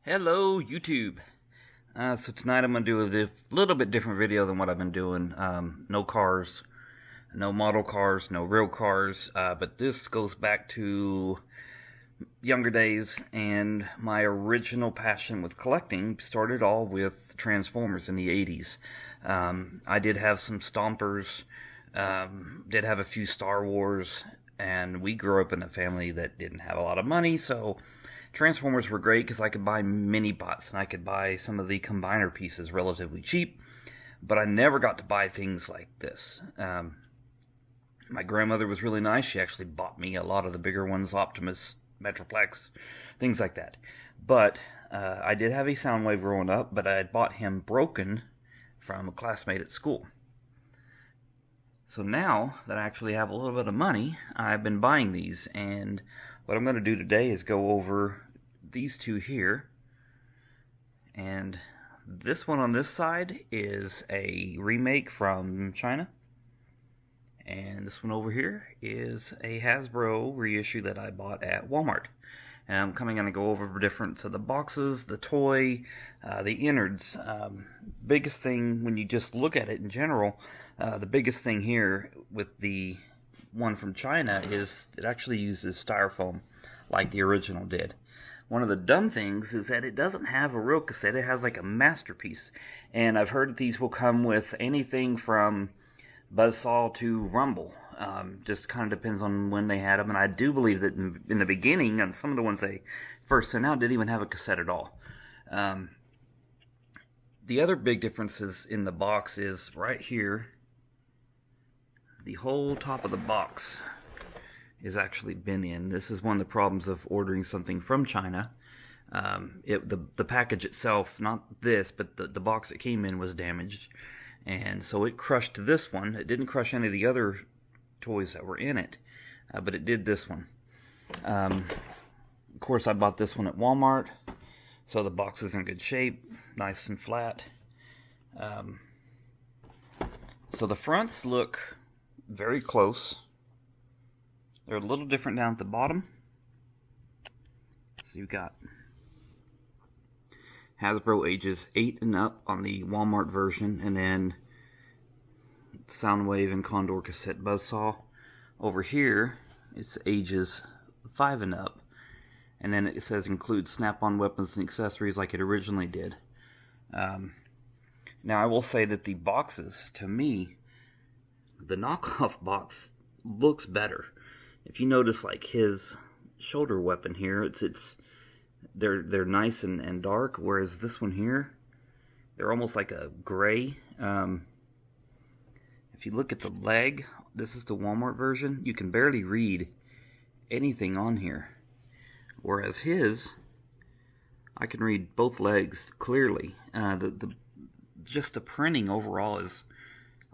Hello, YouTube. So tonight I'm going to do a little bit different video than what I've been doing. No cars, no model cars, no real cars, but this goes back to younger days, and my original passion with collecting started all with Transformers in the 80s. I did have some Stompers, did have a few Star Wars, and we grew up in a family that didn't have a lot of money, so Transformers were great because I could buy mini bots and I could buy some of the combiner pieces relatively cheap, but I never got to buy things like this. My grandmother was really nice. She actually bought me a lot of the bigger ones, Optimus, Metroplex, things like that. But I did have a Soundwave growing up, but I had bought him broken from a classmate at school. So now that I actually have a little bit of money, I've been buying these, and what I'm going to do today is go over these two here. And this one on this side is a remake from China. And this one over here is a Hasbro reissue that I bought at Walmart. And I'm going to go over the difference of the boxes, the toy, the innards. Biggest thing when you just look at it in general, the biggest thing here with the one from China is it actually uses styrofoam like the original did. One of the dumb things is that it doesn't have a real cassette. It has like a masterpiece. And I've heard that these will come with anything from Buzzsaw to Rumble. Just kind of depends on when they had them. And I do believe that in the beginning, and some of the ones they first sent out didn't even have a cassette at all. The other big differences in the box is right here. The whole top of the box is actually been in. This is one of the problems of ordering something from China. The package itself, not this, but the box it came in was damaged. And so it crushed this one. It didn't crush any of the other toys that were in it, but it did this one. Of course, I bought this one at Walmart, so the box is in good shape, nice and flat. So the fronts look very close. They're a little different down at the bottom. So you've got Hasbro ages 8 and up on the Walmart version, and then Soundwave and Condor cassette buzzsaw. Over here, it's ages 5 and up, and then it says includes snap-on weapons and accessories like it originally did. Now I will say that the boxes, to me, the knockoff box looks better. If you notice, like his shoulder weapon here, they're nice and dark, whereas this one here, they're almost like a gray. If you look at the leg, this is the Walmart version, you can barely read anything on here. Whereas his, I can read both legs clearly. Just the printing overall is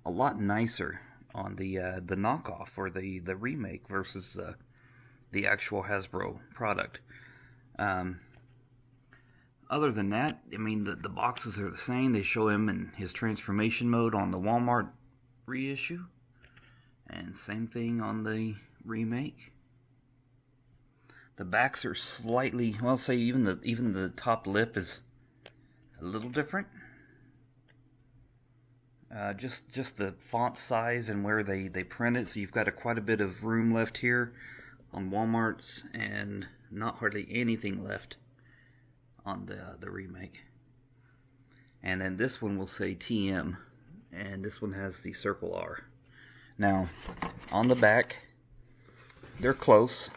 a lot nicer on the knockoff or the remake versus the actual Hasbro product. Other than that, I mean, the boxes are the same. They show him in his transformation mode on the Walmart reissue, and same thing on the remake. The backs are slightly, well, say even the top lip is a little different. Just the font size and where they print it, so you've got quite a bit of room left here on Walmart's, and not hardly anything left on the remake. And then this one will say TM, and this one has the circle R. Now, on the back, they're close.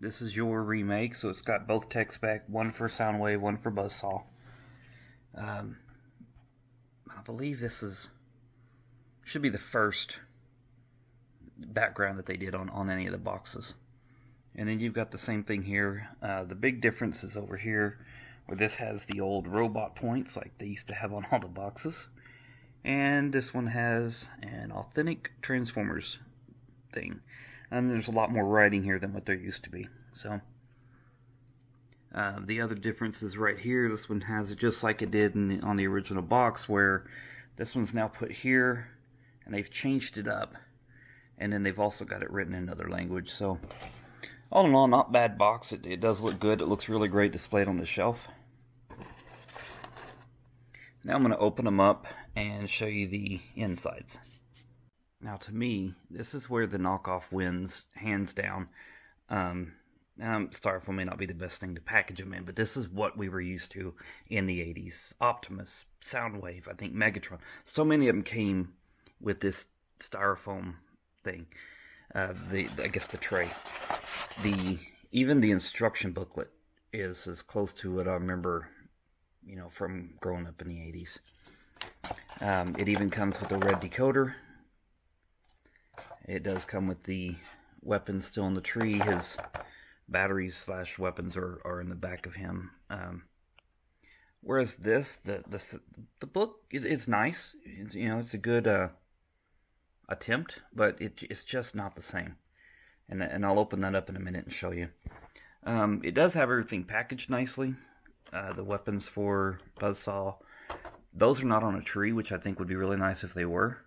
This is your remake, so it's got both tech spec, one for Soundwave, one for Buzzsaw. I believe this should be the first background that they did on any of the boxes. And then you've got the same thing here. The big difference is over here, where this has the old robot points like they used to have on all the boxes. And this one has an authentic Transformers thing. And there's a lot more writing here than what there used to be. So the other difference is right here. This one has it just like it did on the original box, where this one's now put here, and they've changed it up. And then they've also got it written in another language. So All in all, not bad box. It does look good. It looks really great displayed on the shelf. Now I'm going to open them up and show you the insides. Now to me, this is where the knockoff wins, hands down. Styrofoam may not be the best thing to package them in, but this is what we were used to in the 80s. Optimus, Soundwave, I think Megatron. So many of them came with this styrofoam thing. I guess the tray. Even the instruction booklet is as close to what I remember, from growing up in the 80s. It even comes with a red decoder. It does come with the weapons still in the tree. His batteries / weapons are in the back of him. Whereas this, the book is nice. It's a good attempt, but it's just not the same. And I'll open that up in a minute and show you. It does have everything packaged nicely. The weapons for Buzzsaw, those are not on a tree, which I think would be really nice if they were.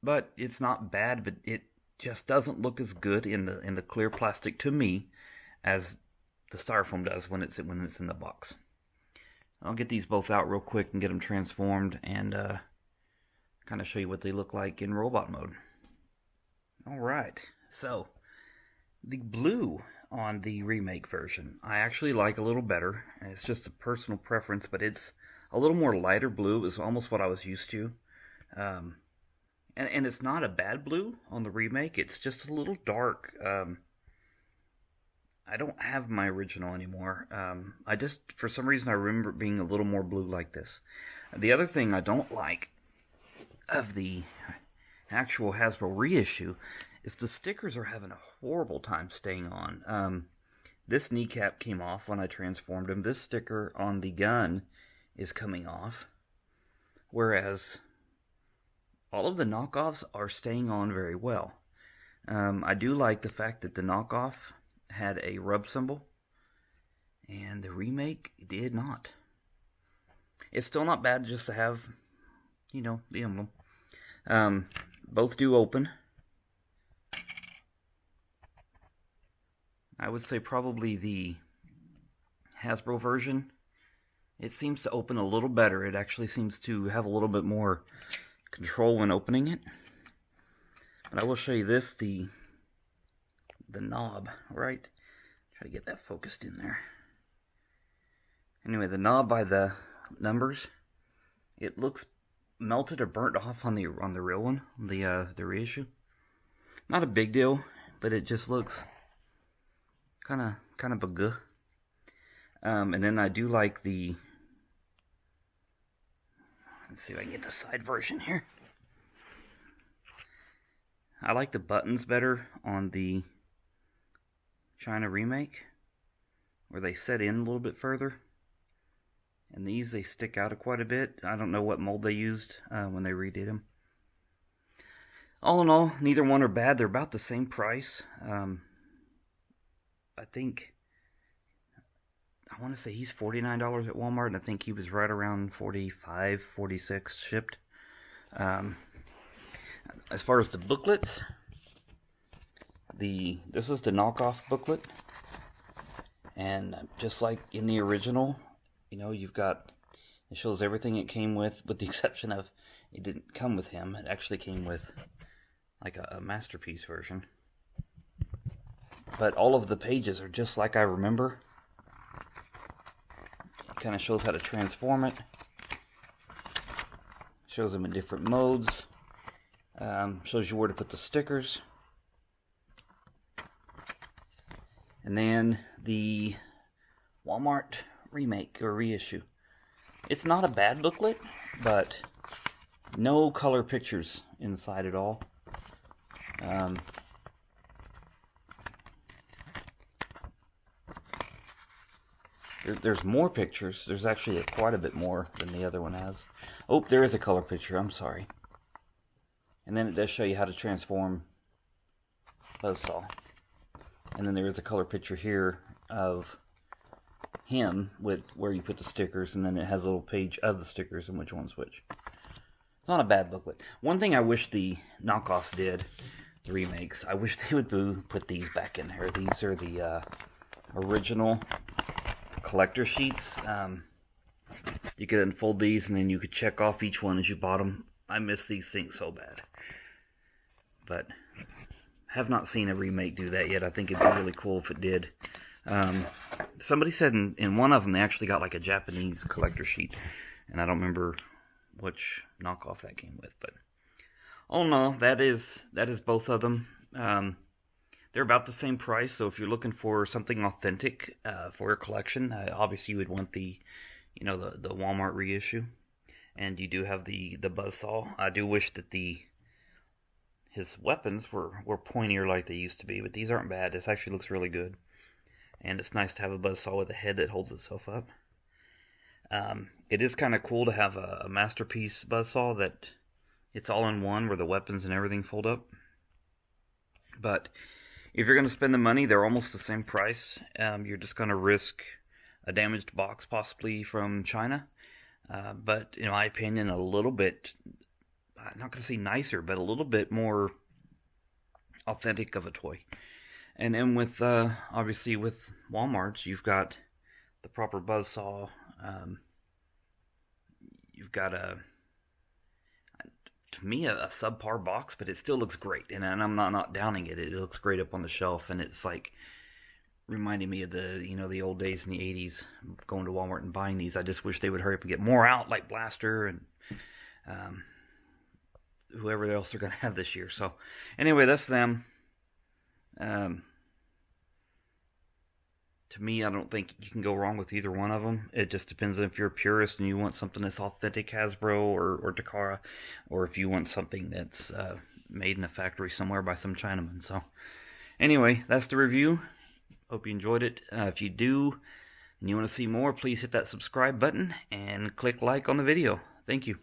But it's not bad, but it just doesn't look as good in the clear plastic to me as the styrofoam does when it's in the box. I'll get these both out real quick and get them transformed and kind of show you what they look like in robot mode. Alright, so the blue on the remake version I actually like a little better. It's just a personal preference, but it's a little more lighter blue. It's almost what I was used to. And it's not a bad blue on the remake. It's just a little dark. I don't have my original anymore. I just, for some reason, I remember it being a little more blue like this. The other thing I don't like of the actual Hasbro reissue is the stickers are having a horrible time staying on. This kneecap came off when I transformed him. This sticker on the gun is coming off. Whereas all of the knockoffs are staying on very well. I do like the fact that the knockoff had a rub symbol, and the remake did not. It's still not bad just to have, the emblem. Both do open. I would say probably the Hasbro version, it seems to open a little better. It actually seems to have a little bit more control when opening it. But I will show you this, the knob, right? Try to get that focused in there. Anyway, the knob by the numbers, it looks melted or burnt off on the real one, the reissue. Not a big deal, but it just looks kind of buggy. And then I do like the, let's see if I can get the side version here. I like the buttons better on the China Remake, where they set in a little bit further. And these, they stick out quite a bit. I don't know what mold they used when they redid them. All in all, neither one are bad. They're about the same price. I think, I want to say he's $49 at Walmart, and I think he was right around $45, $46 shipped. As far as the booklets, this is the knockoff booklet, and just like in the original, you've got, it shows everything it came with the exception of it didn't come with him. It actually came with like a masterpiece version. But all of the pages are just like I remember. It kind of shows how to transform it. Shows them in different modes. Shows you where to put the stickers. And then the Walmart remake or reissue. It's not a bad booklet, but no color pictures inside at all. There's more pictures. There's actually quite a bit more than the other one has. Oh, there is a color picture. I'm sorry. And then it does show you how to transform Buzzsaw. And then there is a color picture here of him with where you put the stickers, and then it has a little page of the stickers and which one's which. It's not a bad booklet. One thing I wish the knockoffs did remakes. I wish they would put these back in here. These are the original collector sheets. You could unfold these and then you could check off each one as you bought them. I miss these things so bad. But have not seen a remake do that yet. I think it'd be really cool if it did. Somebody said in one of them they actually got like a Japanese collector sheet. And I don't remember which knockoff that came with. But oh no, that is both of them. They're about the same price. So if you're looking for something authentic for your collection, obviously you would want the the Walmart reissue. And you do have the buzzsaw. I do wish that his weapons were pointier like they used to be, but these aren't bad. This actually looks really good. And it's nice to have a buzzsaw with a head that holds itself up. It is kind of cool to have a masterpiece buzzsaw that it's all in one where the weapons and everything fold up. But if you're going to spend the money, they're almost the same price. You're just going to risk a damaged box possibly from China. But in my opinion, a little bit, I'm not going to say nicer, but a little bit more authentic of a toy. And then with, obviously with Walmart's, you've got the proper buzzsaw. You've got to me, a subpar box, but it still looks great. And I'm not downing it. It looks great up on the shelf. And it's like reminding me of the old days in the 80s, going to Walmart and buying these. I just wish they would hurry up and get more out, like Blaster and whoever else they're going to have this year. So anyway, that's them. To me, I don't think you can go wrong with either one of them. It just depends on if you're a purist and you want something that's authentic Hasbro or Takara, or if you want something that's made in a factory somewhere by some Chinaman. So anyway, that's the review. Hope you enjoyed it. If you do and you want to see more, please hit that subscribe button and click like on the video. Thank you.